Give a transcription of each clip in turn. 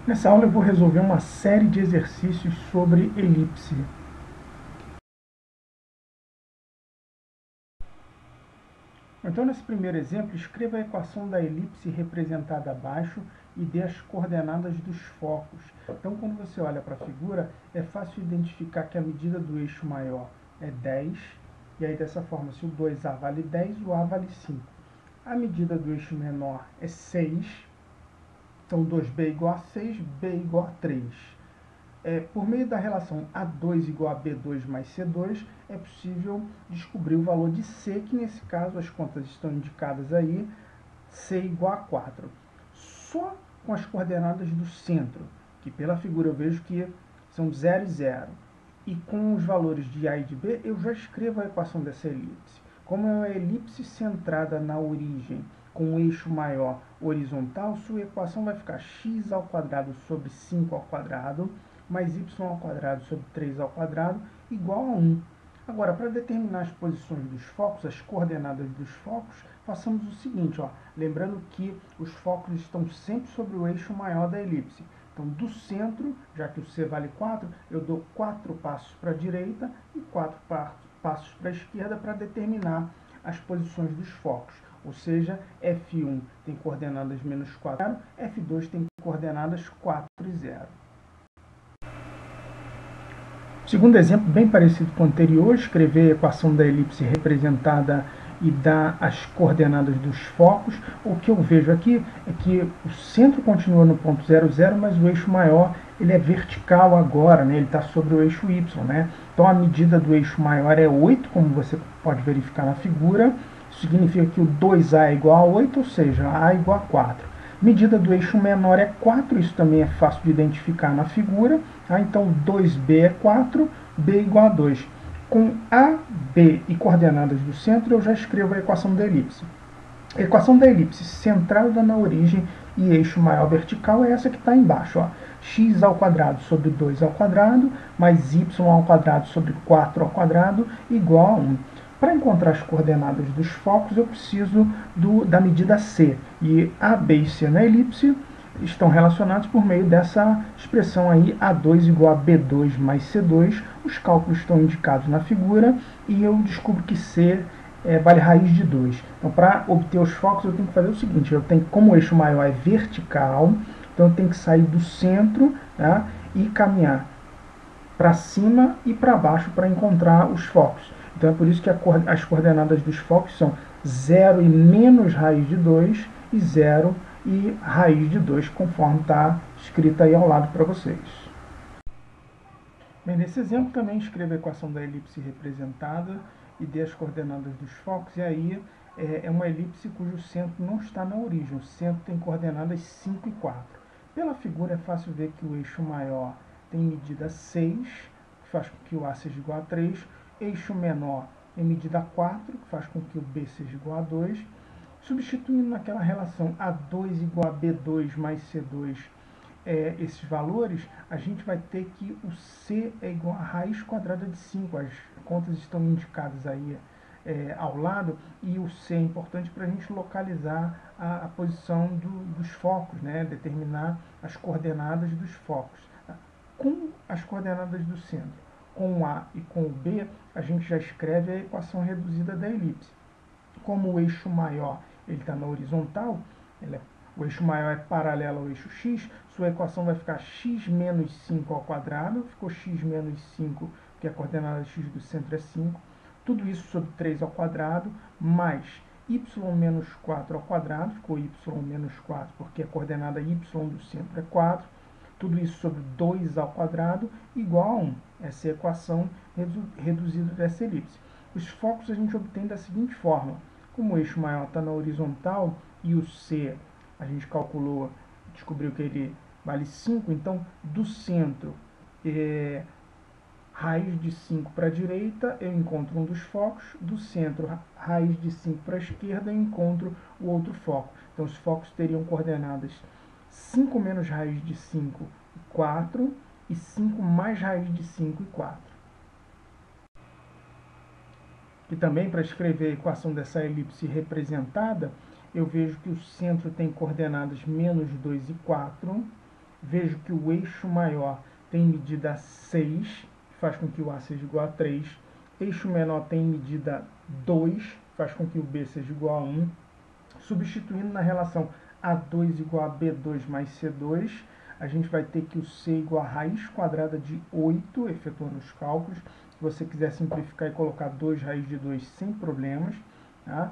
Nessa aula eu vou resolver uma série de exercícios sobre elipse. Então, nesse primeiro exemplo, escreva a equação da elipse representada abaixo e dê as coordenadas dos focos. Então, quando você olha para a figura, é fácil identificar que a medida do eixo maior é 10, e aí dessa forma, se o 2A vale 10, o A vale 5. A medida do eixo menor é 6, então 2B é igual a 6, B é igual a 3. Por meio da relação A2 igual a B2 mais C2, é possível descobrir o valor de C, que nesse caso as contas estão indicadas aí, C igual a 4. Só com as coordenadas do centro, que pela figura eu vejo que são 0 e 0, e com os valores de A e de B, eu já escrevo a equação dessa elipse. Como é uma elipse centrada na origem, com um eixo maior horizontal, sua equação vai ficar x ao quadrado sobre 5 ao quadrado, mais y ao quadrado sobre 3 ao quadrado, igual a 1. Agora, para determinar as posições dos focos, as coordenadas dos focos, façamos o seguinte, lembrando que os focos estão sempre sobre o eixo maior da elipse. Então, do centro, já que o C vale 4, eu dou 4 passos para a direita e 4 passos para a esquerda para determinar as posições dos focos. Ou seja, F1 tem coordenadas menos 4, F2 tem coordenadas 4 e 0. Segundo exemplo, bem parecido com o anterior, escrever a equação da elipse representada e dar as coordenadas dos focos. O que eu vejo aqui é que o centro continua no ponto 0, 0, mas o eixo maior ele é vertical agora, né? Ele está sobre o eixo y. Né? Então a medida do eixo maior é 8, como você pode verificar na figura. Isso significa que o 2A é igual a 8, ou seja, A é igual a 4. Medida do eixo menor é 4, isso também é fácil de identificar na figura. Então 2B é 4, B igual a 2. Com A, B e coordenadas do centro, eu já escrevo a equação da elipse. A equação da elipse centrada na origem e eixo maior vertical é essa que está embaixo. X ao quadrado sobre 2 ao quadrado, mais y ao quadrado sobre 4 ao quadrado, igual a 1. Para encontrar as coordenadas dos focos, eu preciso da medida C. E A, B e C na elipse estão relacionados por meio dessa expressão aí, A2 igual a B2 mais C2. Os cálculos estão indicados na figura e eu descubro que C vale raiz de 2. Então, para obter os focos, eu tenho que fazer o seguinte, como o eixo maior é vertical, então eu tenho que sair do centro, tá, e caminhar para cima e para baixo para encontrar os focos. Então é por isso que as coordenadas dos focos são 0 e menos raiz de 2 e 0 e raiz de 2, conforme está escrito aí ao lado para vocês. Bem, nesse exemplo também escreva a equação da elipse representada e dê as coordenadas dos focos, e aí é uma elipse cujo centro não está na origem, o centro tem coordenadas 5 e 4. Pela figura é fácil ver que o eixo maior tem medida 6, que faz com que o A seja igual a 3, eixo menor tem medida 4, que faz com que o B seja igual a 2, substituindo naquela relação A2 igual a B2 mais C2, esses valores, a gente vai ter que o C é igual a raiz quadrada de 5. As contas estão indicadas aí ao lado, e o C é importante para a gente localizar a posição dos focos, né? Determinar as coordenadas dos focos. Com as coordenadas do centro, com o A e com o B, a gente já escreve a equação reduzida da elipse. Como o eixo maior está na horizontal, o eixo maior é paralelo ao eixo x, sua equação vai ficar x menos 5 ao quadrado, ficou x menos 5, porque a coordenada x do centro é 5, tudo isso sobre 3 ao quadrado, mais y menos 4 ao quadrado, ficou y menos 4, porque a coordenada y do centro é 4, tudo isso sobre 2 ao quadrado, igual a 1. Essa é a equação reduzida dessa elipse. Os focos a gente obtém da seguinte forma. Como o eixo maior está na horizontal e o C a gente calculou, descobriu que ele vale 5, então do centro, raiz de 5 para a direita, eu encontro um dos focos, do centro, raiz de 5 para a esquerda, eu encontro o outro foco. Então os focos teriam coordenadas 5 menos raiz de 5, 4, e 5 mais raiz de 5 e 4. E também, para escrever a equação dessa elipse representada, eu vejo que o centro tem coordenadas menos 2 e 4, vejo que o eixo maior tem medida 6, que faz com que o A seja igual a 3. Eixo menor tem medida 2, faz com que o B seja igual a 1. Substituindo na relação A2 igual a B2 mais C2, a gente vai ter que o C igual a raiz quadrada de 8, efetuando os cálculos. Se você quiser simplificar e colocar 2 raiz de 2 sem problemas. Tá?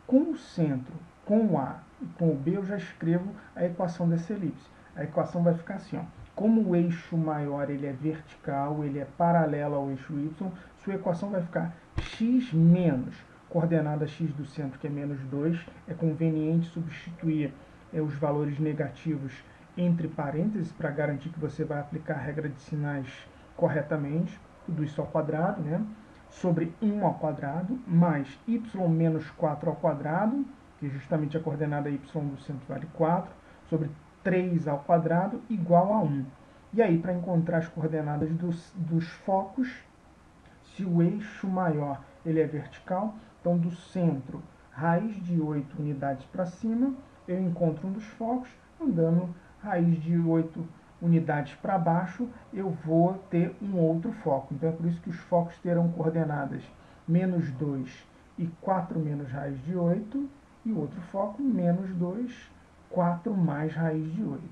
Com o centro, com o A e com o B, eu já escrevo a equação dessa elipse. A equação vai ficar assim, ó. Como o eixo maior ele é vertical, ele é paralelo ao eixo Y, sua equação vai ficar x menos coordenada x do centro, que é menos 2. É conveniente substituir os valores negativos entre parênteses para garantir que você vai aplicar a regra de sinais corretamente. Tudo isso ao quadrado, né? Sobre 1 ao quadrado, mais y menos 4 ao quadrado, que justamente a coordenada y do centro vale 4, sobre 3 ao quadrado, igual a 1. E aí, para encontrar as coordenadas dos focos, se o eixo maior ele é vertical, então do centro, raiz de 8 unidades para cima, eu encontro um dos focos, andando raiz de 8 unidades para baixo, eu vou ter um outro foco. Então é por isso que os focos terão coordenadas menos 2 e 4 menos raiz de 8, e o outro foco menos 2, 4 mais raiz de 8.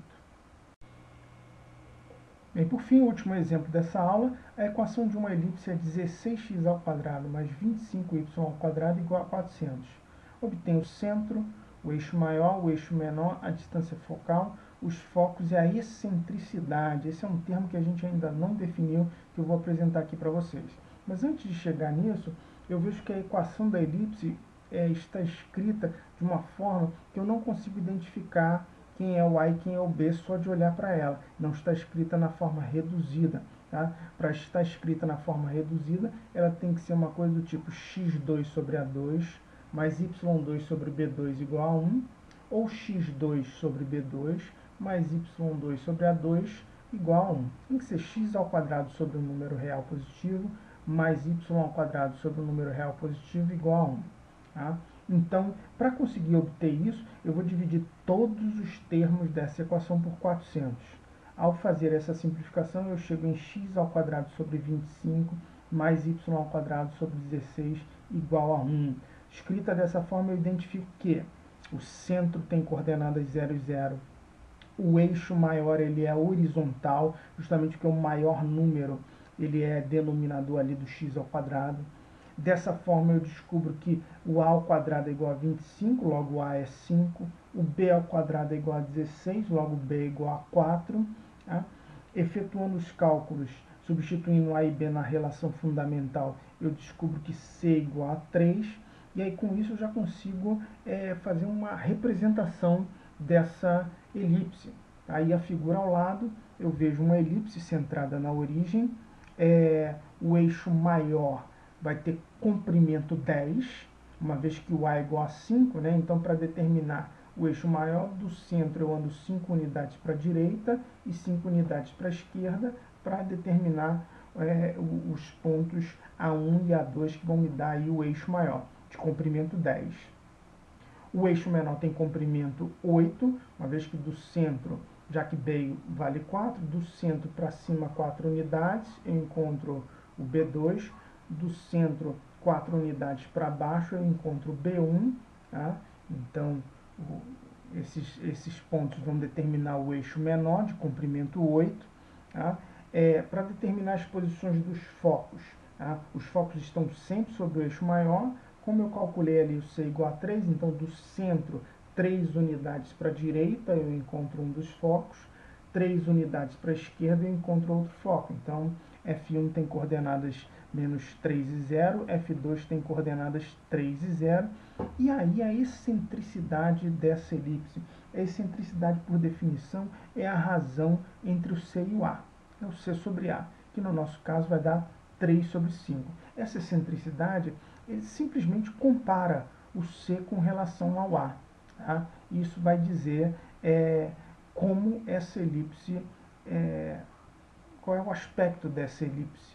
E por fim, o último exemplo dessa aula, a equação de uma elipse é 16x ao quadrado mais 25y ao quadrado igual a 400. Obtém o centro, o eixo maior, o eixo menor, a distância focal, os focos e a excentricidade. Esse é um termo que a gente ainda não definiu, que eu vou apresentar aqui para vocês. Mas antes de chegar nisso, eu vejo que a equação da elipse está escrita de uma forma que eu não consigo identificar quem é o A e quem é o B só de olhar para ela. Não está escrita na forma reduzida. Tá? Para estar escrita na forma reduzida, ela tem que ser uma coisa do tipo x2 sobre A2 mais y2 sobre B2 igual a 1, ou x2 sobre B2 mais y2 sobre A2 igual a 1. Tem que ser x ao quadrado sobre o número real positivo mais y ao quadrado sobre o número real positivo igual a 1. Tá? Então, para conseguir obter isso, eu vou dividir todos os termos dessa equação por 400. Ao fazer essa simplificação, eu chego em x ao quadrado sobre 25 mais y ao quadrado sobre 16 igual a 1. Escrita dessa forma, eu identifico que o centro tem coordenadas 0 e 0. O eixo maior ele é horizontal, justamente porque o maior número ele é denominador ali do x ao quadrado. Dessa forma, eu descubro que o a ao quadrado é igual a 25, logo a é 5. O b ao quadrado é igual a 16, logo b é igual a 4. Tá? Efetuando os cálculos, substituindo a e b na relação fundamental, eu descubro que c é igual a 3. E aí, com isso, eu já consigo fazer uma representação dessa elipse. Aí, a figura ao lado, eu vejo uma elipse centrada na origem. O eixo maior vai ter comprimento 10, uma vez que o A é igual a 5, né? Então, para determinar o eixo maior, do centro eu ando 5 unidades para a direita e 5 unidades para a esquerda, para determinar os pontos A1 e A2 que vão me dar aí o eixo maior, de comprimento 10. O eixo menor tem comprimento 8, uma vez que do centro, já que B vale 4, do centro para cima 4 unidades, eu encontro o B2, do centro 4 unidades para baixo, eu encontro o B1, tá? Então, esses pontos vão determinar o eixo menor, de comprimento 8, tá? Para determinar as posições dos focos, tá? Os focos estão sempre sobre o eixo maior. Como eu calculei ali o C igual a 3, então do centro 3 unidades para a direita eu encontro um dos focos, 3 unidades para a esquerda eu encontro outro foco. Então, F1 tem coordenadas menos 3 e 0, F2 tem coordenadas 3 e 0. E aí a excentricidade dessa elipse. A excentricidade, por definição, é a razão entre o C e o A. É o C sobre A, que no nosso caso vai dar 3 sobre 5. Essa excentricidade ele simplesmente compara o C com relação ao A. Tá? Isso vai dizer como essa elipse, qual é o aspecto dessa elipse.